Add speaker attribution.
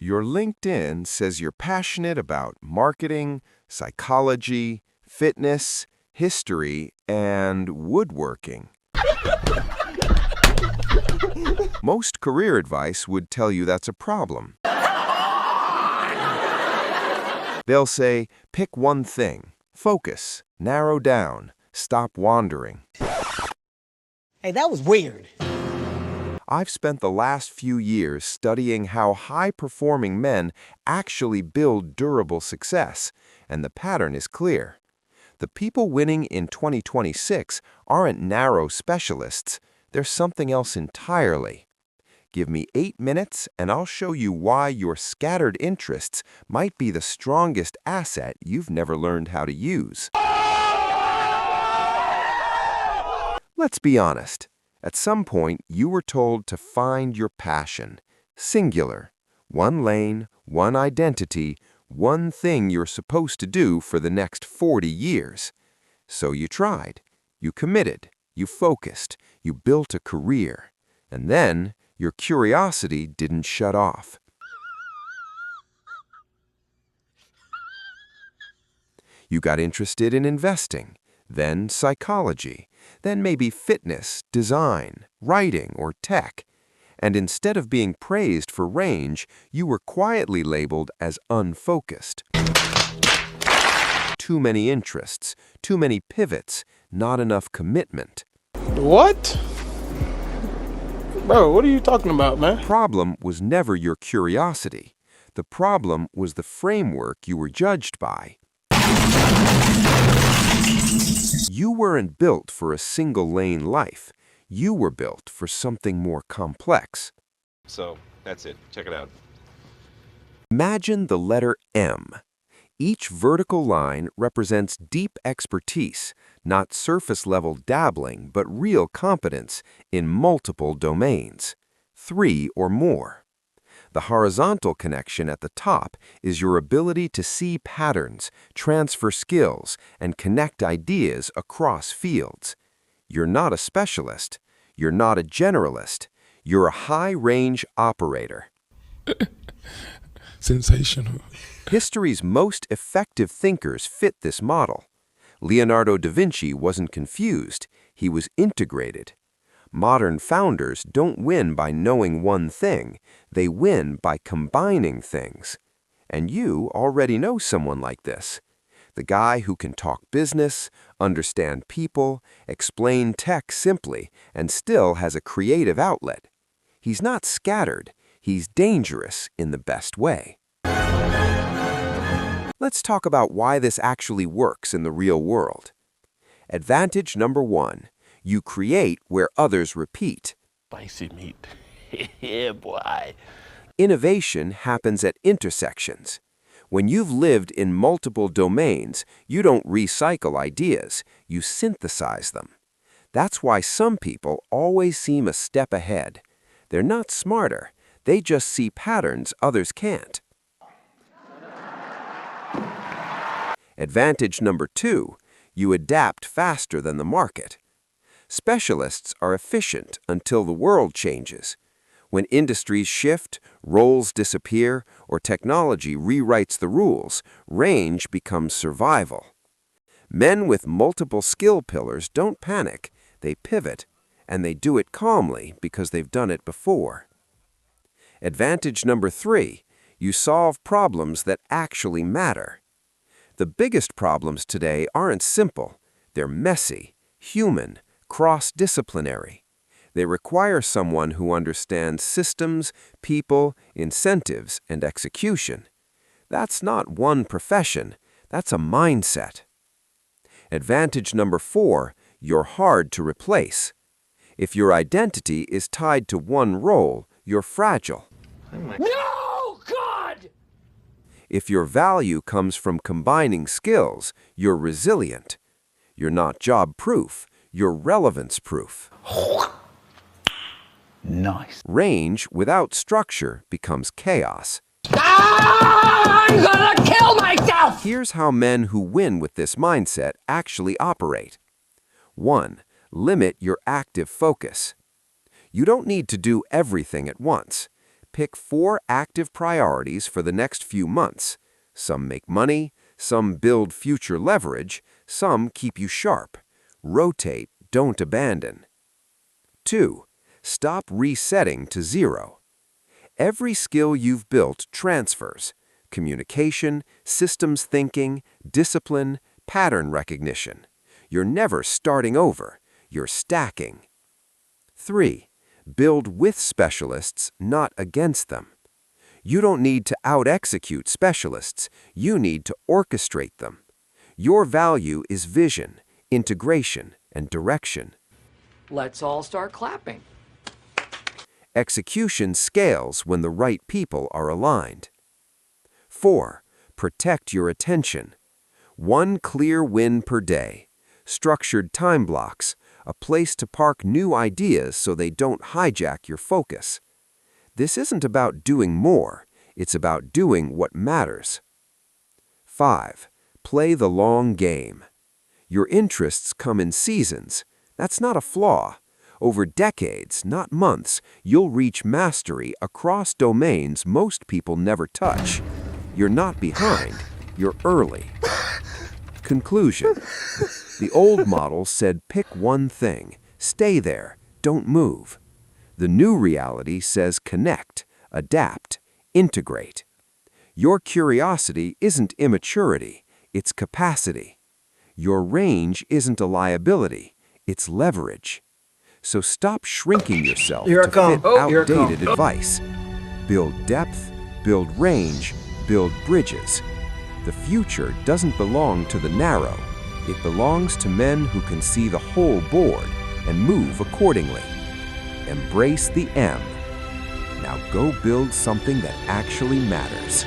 Speaker 1: Your LinkedIn says you're passionate about marketing, psychology, fitness, history, and woodworking. Most career advice would tell you that's a problem. They'll say, pick one thing, focus, narrow down, stop wandering.
Speaker 2: Hey, that was weird.
Speaker 1: I've spent the last few years studying how high-performing men actually build durable success, and the pattern is clear. The people winning in 2026 aren't narrow specialists, they're something else entirely. Give me 8 minutes and I'll show you why your scattered interests might be the strongest asset you've never learned how to use. Let's be honest. At some point, you were told to find your passion. Singular. One lane, one identity, one thing you're supposed to do for the next 40 years. So you tried. You committed. You focused. You built a career. And then, your curiosity didn't shut off. You got interested in investing, then psychology, then maybe fitness, design, writing, or tech. And instead of being praised for range, you were quietly labeled as unfocused. Too many interests, too many pivots, not enough commitment.
Speaker 3: What? Bro, what are you talking about, man?
Speaker 1: The problem was never your curiosity. The problem was the framework you were judged by. You weren't built for a single-lane life. You were built for something more complex.
Speaker 4: So, that's it. Check it out.
Speaker 1: Imagine the letter M. Each vertical line represents deep expertise, not surface-level dabbling, but real competence in multiple domains, 3 or more. The horizontal connection at the top is your ability to see patterns, transfer skills, and connect ideas across fields. You're not a specialist. You're not a generalist. You're a high-range operator.
Speaker 3: Sensational.
Speaker 1: History's most effective thinkers fit this model. Leonardo da Vinci wasn't confused. He was integrated. Modern founders don't win by knowing one thing. They win by combining things. And you already know someone like this. The guy who can talk business, understand people, explain tech simply, and still has a creative outlet. He's not scattered. He's dangerous in the best way. Let's talk about why this actually works in the real world. Advantage number 1. You create where others repeat.
Speaker 5: Spicy meat. Yeah, boy.
Speaker 1: Innovation happens at intersections. When you've lived in multiple domains, you don't recycle ideas, you synthesize them. That's why some people always seem a step ahead. They're not smarter, they just see patterns others can't. Advantage number 2, you adapt faster than the market. Specialists are efficient until the world changes. When industries shift, roles disappear, or technology rewrites the rules, range becomes survival. Men with multiple skill pillars don't panic, they pivot, and they do it calmly because they've done it before. Advantage number 3, you solve problems that actually matter. The biggest problems today aren't simple, they're messy, human, cross-disciplinary. They require someone who understands systems, people, incentives, and execution. That's not one profession, that's a mindset. Advantage number 4, you're hard to replace. If your identity is tied to one role, you're fragile.
Speaker 5: No, God!
Speaker 1: If your value comes from combining skills, you're resilient. You're not job-proof, you're relevance-proof.
Speaker 5: Nice.
Speaker 1: Range without structure becomes chaos.
Speaker 5: I'm gonna kill myself!
Speaker 1: Here's how men who win with this mindset actually operate. 1. Limit your active focus. You don't need to do everything at once. Pick 4 active priorities for the next few months. Some make money, some build future leverage, some keep you sharp. Rotate, don't abandon. 2. Stop resetting to 0. Every skill you've built transfers: communication, systems thinking, discipline, pattern recognition. You're never starting over, you're stacking. 3. Build with specialists, not against them. You don't need to out-execute specialists, you need to orchestrate them. Your value is vision, integration, and direction.
Speaker 6: Let's all start clapping.
Speaker 1: Execution scales when the right people are aligned. 4. Protect your attention. 1 clear win per day. Structured time blocks, a place to park new ideas so they don't hijack your focus. This isn't about doing more, it's about doing what matters. 5. Play the long game. Your interests come in seasons. That's not a flaw. Over decades, not months, you'll reach mastery across domains most people never touch. You're not behind, you're early. Conclusion. The old model said pick one thing, stay there, don't move. The new reality says connect, adapt, integrate. Your curiosity isn't immaturity, it's capacity. Your range isn't a liability, it's leverage. So stop shrinking yourself
Speaker 2: Here I
Speaker 1: to
Speaker 2: come.
Speaker 1: fit
Speaker 2: Oh, here I come.
Speaker 1: outdated advice. Build depth, build range, build bridges. The future doesn't belong to the narrow. It belongs to men who can see the whole board and move accordingly. Embrace the M. Now go build something that actually matters.